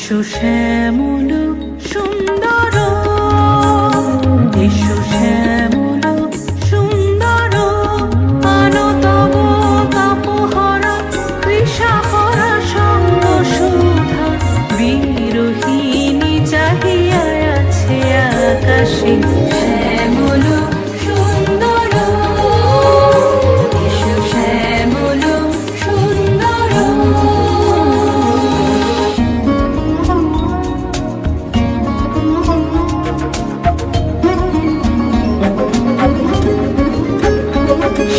এসো শ্যামল সুন্দর, এসো শ্যামল সুন্দর, আনো তব তাপহরা তৃষাহরা সঙ্গ সুধা। বিরোহিণী চাহিয়া আছে আকাশে শ্যামল সুন্দর, এসো শ্যামল সুন্দর।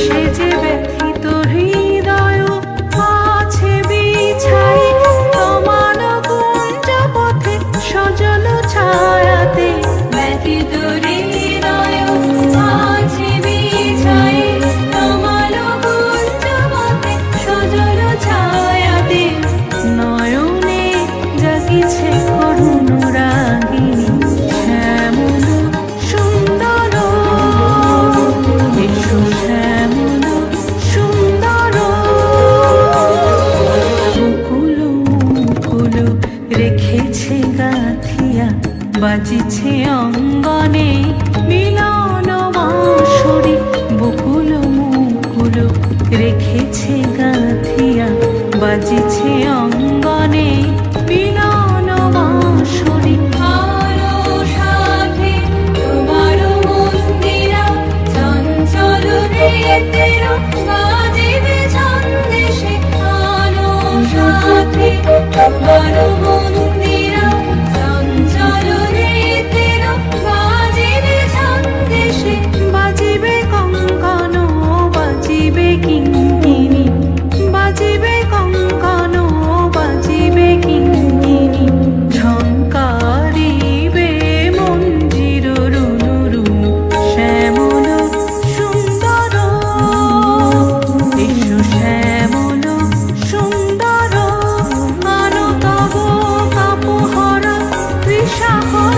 সে যে ব্যথিত হৃদয় আছে বিছাই, সমান কুঞ্জ পথে সজল ছায়াতে। ব্যথিত হৃদয় আছে বিছাই, সমান কুঞ্জ পথে সজল ছায়াতে। নয়নে জাগিছে করুণ রাগিনী শ্যামল সুন্দর, এসো শ্যামল সুন্দর। মুকুল মুকুল রেখেছে গাথিয়া, বাজিছে অঙ্গনে মিলন বাঁশরি। বকুল মুকুল রেখেছে গাথিয়া, বাজিছে অঙ্গনে মিলন বাঁশরি। আরো সাথে তোমার মন্দিরা, চঞ্চল নৃত্যের বাজিবে ছন্দেশে। আরো সাথে তোমার মন্দিরা, চঞ্চল নৃত্যের বাজিবে ছন্দেশে। বাজিবে কঙ্কণ, বাজিবে কিঙ্কিণী, বাজিবে কঙ্কণ, বাজিবে কিঙ্কিণী। ঝঙ্কারিবে মঞ্জির রুনু রুনু শ্যামল সুন্দর, এসো শ্যামল সুন্দর। আনো তব তাপহরা তৃষাহরা